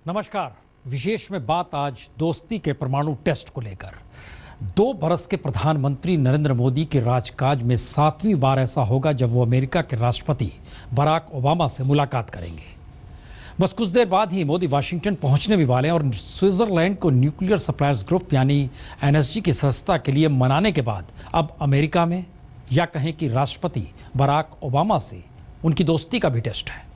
नमस्कार। विशेष में बात आज दोस्ती के परमाणु टेस्ट को लेकर। 2 बरस के प्रधानमंत्री नरेंद्र मोदी के राजकाज में 7वीं बार ऐसा होगा जब वो अमेरिका के राष्ट्रपति बराक ओबामा से मुलाकात करेंगे। बस कुछ देर बाद ही मोदी वाशिंगटन पहुंचने भी वाले हैं और स्विट्जरलैंड को न्यूक्लियर सप्लायर्स ग्रुप यानी एनएसजी की सदस्यता के लिए मनाने के बाद अब अमेरिका में या कहें कि राष्ट्रपति बराक ओबामा से उनकी दोस्ती का भी टेस्ट है।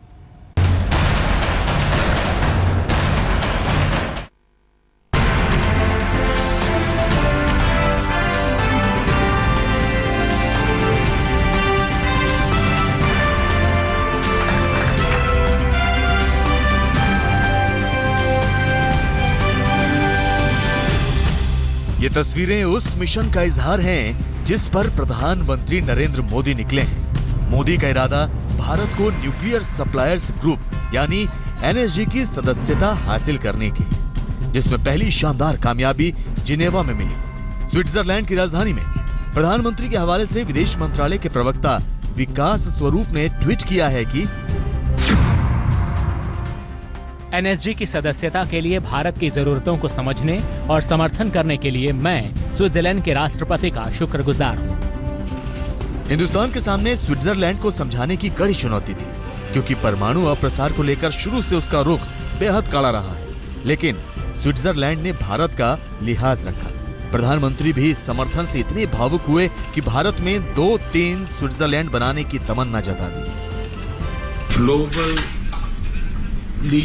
ये तस्वीरें उस मिशन का इजहार हैं जिस पर प्रधानमंत्री नरेंद्र मोदी निकले हैं। मोदी का इरादा भारत को न्यूक्लियर सप्लायर्स ग्रुप यानी एनएसजी की सदस्यता हासिल करने की, जिसमें पहली शानदार कामयाबी जिनेवा में मिली। स्विट्जरलैंड की राजधानी में प्रधानमंत्री के हवाले से विदेश मंत्रालय के प्रवक्ता विकास स्वरूप ने ट्वीट किया है कि एनएसजी की सदस्यता के लिए भारत की जरूरतों को समझने और समर्थन करने के लिए मैं स्विट्जरलैंड के राष्ट्रपति का शुक्रगुजार हूँ। हिंदुस्तान के सामने स्विट्जरलैंड को समझाने की कड़ी चुनौती थी, क्योंकि परमाणु अप्रसार को लेकर शुरू से उसका रुख बेहद कड़ा रहा है। लेकिन स्विट्जरलैंड ने भारत का लिहाज रखा। प्रधानमंत्री भी इस समर्थन से इतने भावुक हुए कि भारत में 2-3 स्विट्जरलैंड बनाने की तमन्ना जता दी।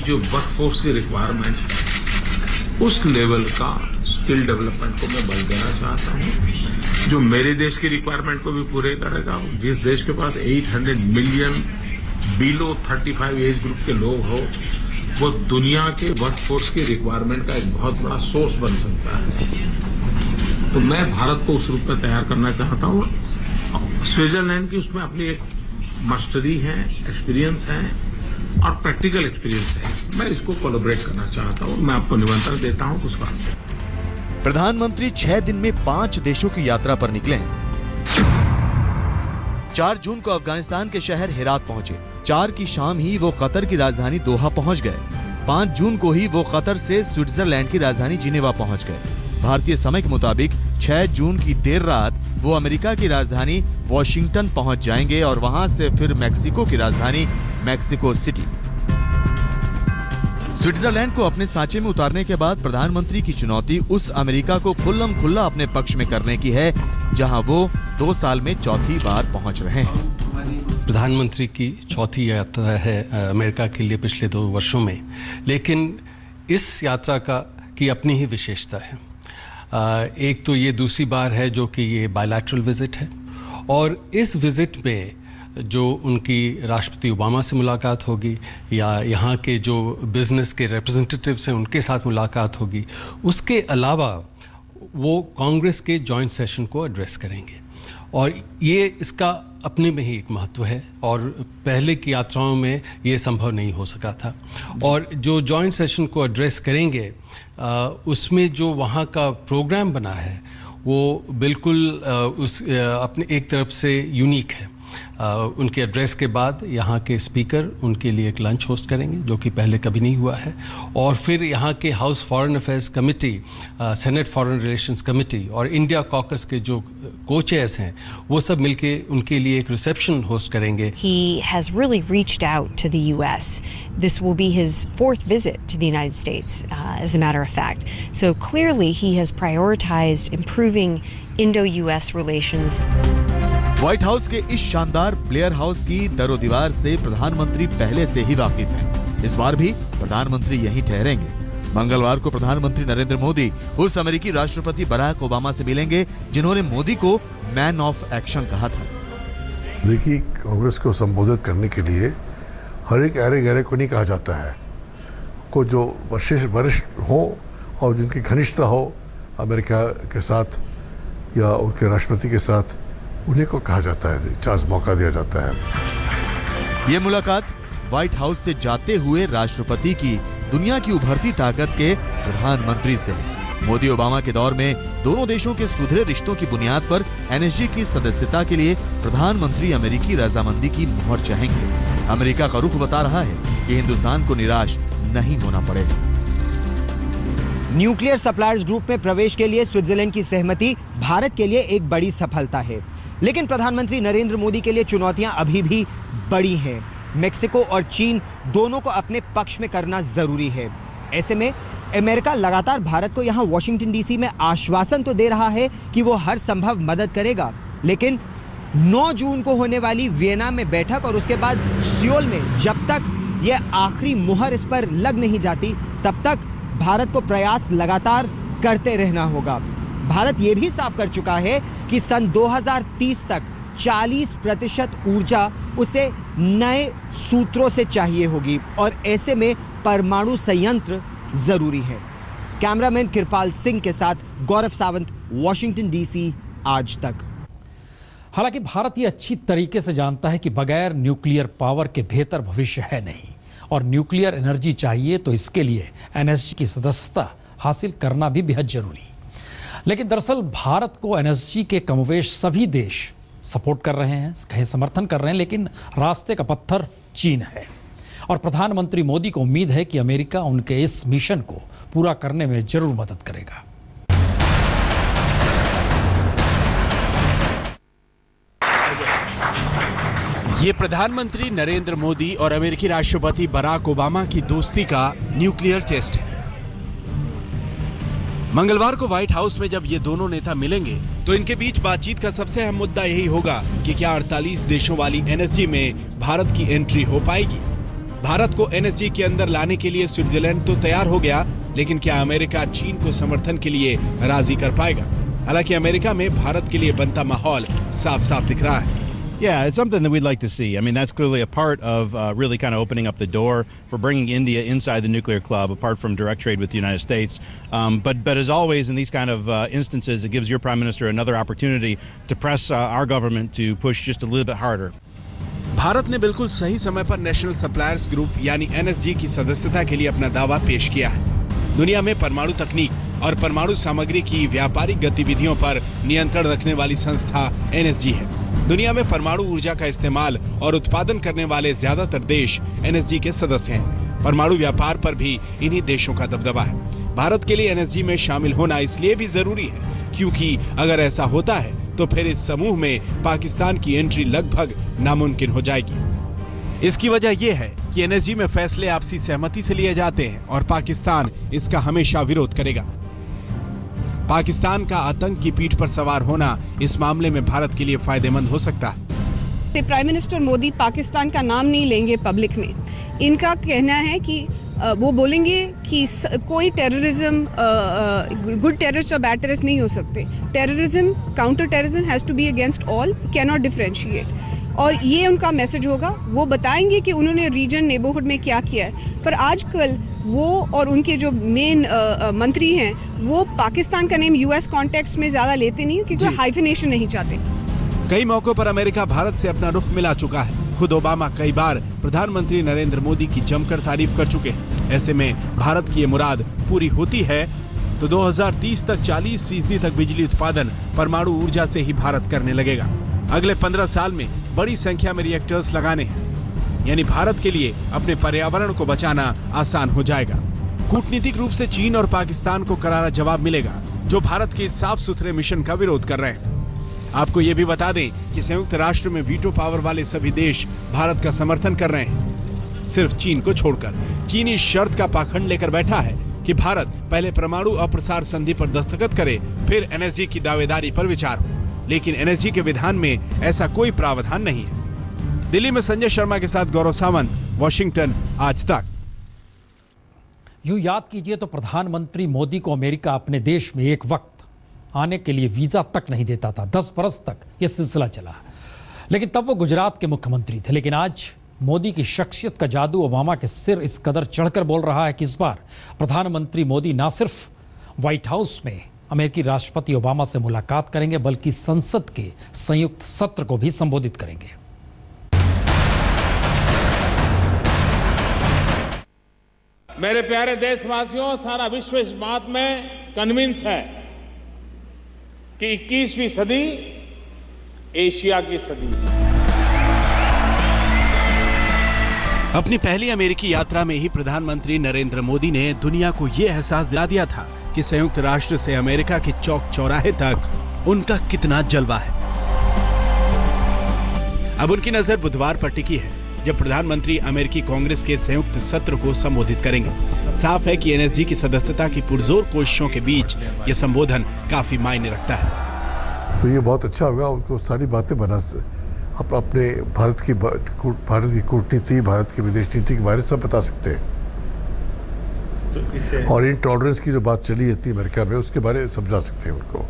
जो वर्कफोर्स की रिक्वायरमेंट है उस लेवल का स्किल डेवलपमेंट को मैं बल देना चाहता हूँ, जो मेरे देश की रिक्वायरमेंट को भी पूरे करेगा। जिस देश के पास 800 मिलियन बिलो 35 एज ग्रुप के लोग हो, वो दुनिया के वर्कफोर्स की रिक्वायरमेंट का एक बहुत बड़ा सोर्स बन सकता है। तो मैं भारत को उस रूप में तैयार करना चाहता हूँ। स्विट्जरलैंड की उसमें अपनी एक मास्टरी है, एक्सपीरियंस है और प्रैक्टिकल एक्सपीरियंस है। मैं इसको कोलैबोरेट करना चाहता हूँ। मैं आपको निमंत्रण देता हूँ उस वास्ते। प्रधानमंत्री 6 दिन में 5 देशों की यात्रा पर निकले हैं। 4 जून को अफगानिस्तान के शहर हेरात पहुंचे। 4 की शाम ही वो कतर की राजधानी दोहा पहुंच गए। 5 जून को ही वो कतर से स्विट्जरलैंड की राजधानी जिनेवा पहुंच गए। भारतीय समय के मुताबिक 6 जून की देर रात वो अमेरिका की राजधानी वॉशिंगटन पहुंच जाएंगे और वहां से फिर मेक्सिको की राजधानी मेक्सिको सिटी। स्विट्जरलैंड को अपने सांचे में उतारने के बाद प्रधानमंत्री की चुनौती उस अमेरिका को खुल्लम खुल्ला अपने पक्ष में करने की है जहां वो 2 साल में 4थी बार पहुंच रहे हैं। प्रधानमंत्री की 4थी यात्रा है अमेरिका के लिए पिछले 2 वर्षों में, लेकिन इस यात्रा की अपनी ही विशेषता है। एक तो ये दूसरी बार है जो कि ये बायलैटरल विजिट है, और इस विजिट में जो उनकी राष्ट्रपति ओबामा से मुलाकात होगी या यहाँ के जो बिजनेस के रिप्रेजेंटेटिव्स हैं उनके साथ मुलाकात होगी। उसके अलावा वो कांग्रेस के जॉइंट सेशन को एड्रेस करेंगे, और ये इसका अपने में ही एक महत्व है और पहले की यात्राओं में ये संभव नहीं हो सका था। और जो जॉइंट सेशन को एड्रेस करेंगे उसमें जो वहाँ का प्रोग्राम बना है वो बिल्कुल अपने एक तरफ से यूनिक है। उनके एड्रेस के बाद यहाँ के स्पीकर उनके लिए एक लंच होस्ट करेंगे जो कि पहले कभी नहीं हुआ है, और फिर यहाँ के house foreign affairs committee, senate foreign relations committee और इंडिया कॉकस के जो को-चेयर्स हैं वो सब मिलके उनके लिए एक रिसेप्शन होस्ट करेंगे। He has really reached out to the US. This will be his 4th visit to the United States, as a matter of fact. So clearly he has prioritized improving Indo-US relations. White house के इस शानदार Blair house की दरो दीवार से प्रधानमंत्री पहले से ही वाकिफ हैं। इस बार भी प्रधानमंत्री यहीं ठहरेंगे। मंगलवार को प्रधानमंत्री नरेंद्र मोदी उस अमेरिकी राष्ट्रपति बराक ओबामा से मिलेंगे जिन्होंने मोदी को मैन ऑफ एक्शन कहा था। अमेरिकी कांग्रेस को संबोधित करने के लिए हर एक अरे गहरे को नहीं कहा जाता है, को जो वरिष्ठ हो और जिनकी घनिष्ठता हो अमेरिका के साथ या उनके राष्ट्रपति के साथ, उन्हीं को कहा जाता है, चांस मौका दिया जाता है। ये मुलाकात व्हाइट हाउस से जाते हुए राष्ट्रपति की दुनिया की उभरती ताकत के प्रधानमंत्री से है। मोदी ओबामा के दौर में दोनों देशों के सुधरे रिश्तों की बुनियाद पर एनएसजी की सदस्यता के लिए प्रधानमंत्री अमेरिकी रजामंदी की मुहर चाहेंगे। अमेरिका का रुख बता रहा है कि हिंदुस्तान को निराश नहीं होना पड़ेगा। न्यूक्लियर सप्लायर्स ग्रुप में प्रवेश के लिए स्विट्जरलैंड की सहमति भारत के लिए एक बड़ी सफलता है, लेकिन प्रधानमंत्री नरेंद्र मोदी के लिए चुनौतियां अभी भी बड़ी हैं। मेक्सिको और चीन दोनों को अपने पक्ष में करना जरूरी है। ऐसे में अमेरिका लगातार भारत को यहां वॉशिंगटन डीसी में आश्वासन तो दे रहा है कि वो हर संभव मदद करेगा, लेकिन 9 जून को होने वाली वियना में बैठक और उसके बाद सियोल में जब तक ये आखिरी मुहर इस पर लग नहीं जाती, तब तक भारत को प्रयास लगातार करते रहना होगा। भारत ये भी साफ कर चुका है कि सन 2030 तक 40% ऊर्जा उसे नए सूत्रों से चाहिए होगी और ऐसे में परमाणु संयंत्र जरूरी है। कैमरामैन कृपाल सिंह के साथ गौरव सावंत, वॉशिंगटन डीसी, आज तक। हालांकि भारत ये अच्छी तरीके से जानता है कि बगैर न्यूक्लियर पावर के बेहतर भविष्य है नहीं और न्यूक्लियर एनर्जी चाहिए तो इसके लिए एनएसजी की सदस्यता हासिल करना भी बेहद जरूरी। लेकिन दरअसल भारत को एनएसजी के कमोवेश सभी देश सपोर्ट कर रहे हैं, कहीं समर्थन कर रहे हैं, लेकिन रास्ते का पत्थर चीन है और प्रधानमंत्री मोदी को उम्मीद है कि अमेरिका उनके इस मिशन को पूरा करने में जरूर मदद करेगा। ये प्रधानमंत्री नरेंद्र मोदी और अमेरिकी राष्ट्रपति बराक ओबामा की दोस्ती का न्यूक्लियर टेस्ट है। मंगलवार को व्हाइट हाउस में जब ये दोनों नेता मिलेंगे तो इनके बीच बातचीत का सबसे अहम मुद्दा यही होगा कि क्या 48 देशों वाली एनएसजी में भारत की एंट्री हो पाएगी। भारत को एनएसजी के अंदर लाने के लिए स्विट्जरलैंड तो तैयार हो गया, लेकिन क्या अमेरिका चीन को समर्थन के लिए राजी कर पाएगा। हालांकि अमेरिका में भारत के लिए बनता माहौल साफ साफ दिख रहा है। Yeah, it's something that we'd like to see. I mean, that's clearly a part of really kind of opening up the door for bringing India inside the nuclear club, apart from direct trade with the United States. But as always, in these kind of instances, it gives your Prime Minister another opportunity to press our government to push just a little bit harder. Bharat ने बिल्कुल सही समय पर national suppliers group यानी NSG की सदस्यता के लिए अपना दावा पेश किया है। दुनिया में परमाणु तकनीक और परमाणु सामग्री की व्यापारिक गतिविधियों पर नियंत्रण रखने वाली संस्था एनएसजी है। दुनिया में परमाणु ऊर्जा का इस्तेमाल और उत्पादन करने वाले ज्यादातर देश एनएसजी के सदस्य हैं। परमाणु व्यापार पर भी इन्हीं देशों का दबदबा है। भारत के लिए एनएसजी में शामिल होना इसलिए भी जरूरी है क्योंकि अगर ऐसा होता है तो फिर इस समूह में पाकिस्तान की एंट्री लगभग नामुमकिन हो जाएगी। इसकी वजह यह है कि एनएसजी में फैसले आपसी सहमति से लिए जाते हैं और पाकिस्तान इसका हमेशा विरोध करेगा। पाकिस्तान का आतंक की पीठ पर सवार होना इस मामले में भारत के लिए फायदेमंद हो सकता है। प्राइम मिनिस्टर मोदी पाकिस्तान का नाम नहीं लेंगे पब्लिक में। इनका कहना है कि वो बोलेंगे कि कोई टेररिज्म गुड टेररिस्ट और बैड टेररिस्ट नहीं हो सकते। Terrorism, counter terrorism has to be against all, can not differentiate. और ये उनका मैसेज होगा। वो बताएंगे कि उन्होंने रीजन नेबरहुड में क्या किया है, पर आजकल वो और उनके जो मेन मंत्री हैं वो पाकिस्तान का नेम यूएस कॉन्टेक्स्ट में ज़्यादा लेते नहीं क्योंकि हाइफिनेशन नहीं चाहते। कई मौकों पर अमेरिका भारत से अपना रुख मिला चुका है। खुद ओबामा कई बार प्रधानमंत्री नरेंद्र मोदी की जमकर तारीफ कर चुके हैं। ऐसे में भारत की ये मुराद पूरी होती है तो 2030 तक 40% तक बिजली उत्पादन परमाणु ऊर्जा से ही भारत करने लगेगा। अगले 15 साल में बड़ी संख्या में रिएक्टर्स लगाने हैं, यानी भारत के लिए अपने पर्यावरण को बचाना आसान हो जाएगा। कूटनीतिक रूप से चीन और पाकिस्तान को करारा जवाब मिलेगा जो भारत के साफ सुथरे मिशन का विरोध कर रहे हैं। आपको ये भी बता दें कि संयुक्त राष्ट्र में वीटो पावर वाले सभी देश भारत का समर्थन कर रहे हैं, सिर्फ चीन को छोड़कर। चीन इस शर्त का पाखंड लेकर बैठा है कि भारत पहले परमाणु अप्रसार संधि पर दस्तखत करे, फिर एनएसजी की दावेदारी पर विचार हो। लेकिन एनएसजी के विधान में ऐसा कोई प्रावधान नहीं है। दिल्ली में संजय शर्मा के साथ गौरव सावंत, वॉशिंगटन, आज तक। यूं याद कीजिए तो प्रधानमंत्री मोदी को अमेरिका अपने देश में एक वक्त आने के लिए वीजा तक नहीं देता था। 10 बरस तक यह सिलसिला चला, लेकिन तब वो गुजरात के मुख्यमंत्री थे। लेकिन आज मोदी की शख्सियत का जादू ओबामा के सिर इस कदर चढ़कर बोल रहा है कि इस बार प्रधानमंत्री मोदी ना सिर्फ व्हाइट हाउस में अमेरिकी राष्ट्रपति ओबामा से मुलाकात करेंगे बल्कि संसद के संयुक्त सत्र को भी संबोधित करेंगे। मेरे प्यारे देशवासियों, सारा विश्व इस बात में कन्विंस है कि 21वीं सदी एशिया की सदी है। अपनी पहली अमेरिकी यात्रा में ही प्रधानमंत्री नरेंद्र मोदी ने दुनिया को यह एहसास दिला दिया था कि संयुक्त राष्ट्र से अमेरिका के चौक चौराहे तक उनका कितना जलवा है। अब उनकी नजर बुधवार पर टिकी है, जब प्रधानमंत्री अमेरिकी कांग्रेस के संयुक्त सत्र को संबोधित करेंगे। साफ है कि एनएसजी की सदस्यता की पुरजोर कोशिशों के बीच यह संबोधन काफी मायने रखता है। तो ये बहुत अच्छा होगा, उनको सारी बातें अपने भारत की कूटनीति, भारत की विदेश नीति के बारे में सब बता सकते हैं। तो और इन टॉलरेंस की जो बात चली जाती है अमेरिका में, उसके बारे में समझा सकते हैं उनको।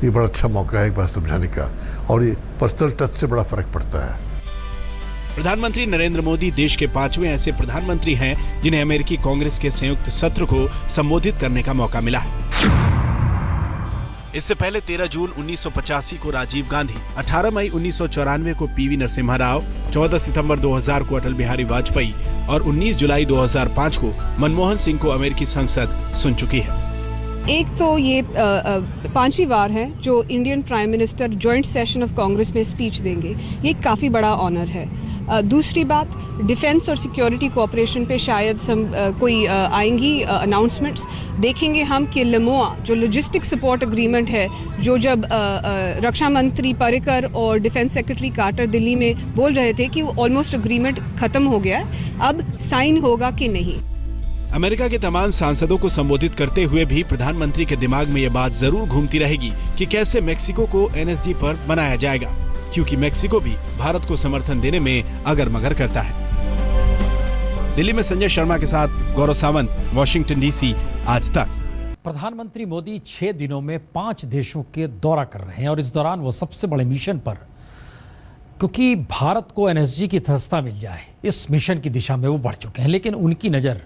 ये बड़ा अच्छा मौका है एक बार समझाने का, और ये पर्सनल टच से बड़ा फर्क पड़ता है। प्रधानमंत्री नरेंद्र मोदी देश के 5वें ऐसे प्रधानमंत्री हैं जिन्हें अमेरिकी कांग्रेस के संयुक्त सत्र को संबोधित करने का मौका मिला है। इससे पहले 13 जून 1985 को राजीव गांधी, 18 मई 1994 को पीवी नरसिम्हा राव, 14 सितंबर 2000 को अटल बिहारी वाजपेयी और 19 जुलाई 2005 को मनमोहन सिंह को अमेरिकी संसद सुन चुकी है। एक तो ये 5वीं बार है जो Indian prime minister joint session of Congress में स्पीच देंगे, ये काफ़ी बड़ा ऑनर है। दूसरी बात, डिफेंस और सिक्योरिटी कोऑपरेशन पे शायद कोई आएंगी अनाउंसमेंट्स। देखेंगे हम कि लमोआ जो लॉजिस्टिक सपोर्ट एग्रीमेंट है, जो जब रक्षा मंत्री पर्रिकर और डिफेंस सेक्रेटरी कार्टर दिल्ली में बोल रहे थे कि वो ऑलमोस्ट एग्रीमेंट ख़त्म हो गया है, अब साइन होगा कि नहीं। अमेरिका के तमाम सांसदों को संबोधित करते हुए भी प्रधानमंत्री के दिमाग में यह बात जरूर घूमती रहेगी कि कैसे मेक्सिको को एनएसजी पर बनाया जाएगा, क्योंकि मेक्सिको भी भारत को समर्थन देने में अगर मगर करता है। दिल्ली में संजय शर्मा के साथ गौरव सावंत, वॉशिंगटन डीसी, आज तक। प्रधानमंत्री मोदी 6 दिनों में 5 देशों के दौरा कर रहे हैं, और इस दौरान वो सबसे बड़े मिशन पर, क्योंकि भारत को एनएसजी की सदस्यता मिल जाए, इस मिशन की दिशा में वो बढ़ चुके हैं। लेकिन उनकी नज़र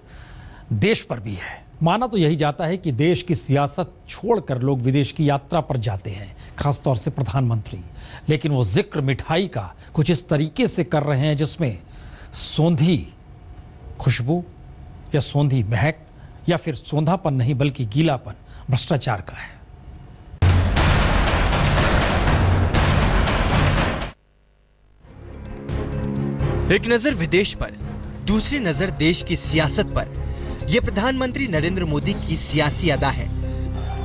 देश पर भी है। माना तो यही जाता है कि देश की सियासत छोड़कर लोग विदेश की यात्रा पर जाते हैं, खासतौर से प्रधानमंत्री। लेकिन वो जिक्र मिठाई का कुछ इस तरीके से कर रहे हैं जिसमें सौंधी खुशबू या सौंधी महक या फिर सौंधापन नहीं बल्कि गीलापन भ्रष्टाचार का है। एक नजर विदेश पर, दूसरी नजर देश की सियासत पर। यह प्रधानमंत्री नरेंद्र मोदी की सियासी अदा है।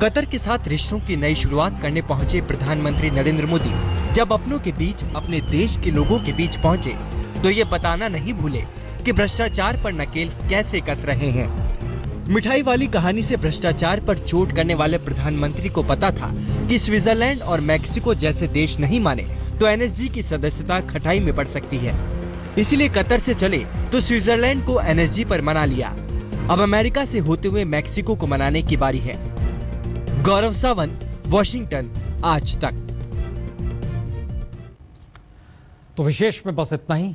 कतर के साथ रिश्तों की नई शुरुआत करने पहुंचे प्रधानमंत्री नरेंद्र मोदी जब अपनों के बीच, अपने देश के लोगों के बीच पहुंचे तो ये बताना नहीं भूले कि भ्रष्टाचार पर नकेल कैसे कस रहे हैं। मिठाई वाली कहानी से भ्रष्टाचार पर चोट करने वाले प्रधानमंत्री को पता था कि स्विट्जरलैंड और मैक्सिको जैसे देश नहीं माने तो एनएसजी की सदस्यता खटाई में पड़ सकती है। इसीलिए कतर से चले तो स्विट्जरलैंड को एनएसजी पर मना लिया। अब अमेरिका से होते हुए मैक्सिको को मनाने की बारी है। गौरव सावंत, वॉशिंगटन, आज तक। तो विशेष में बस इतना ही।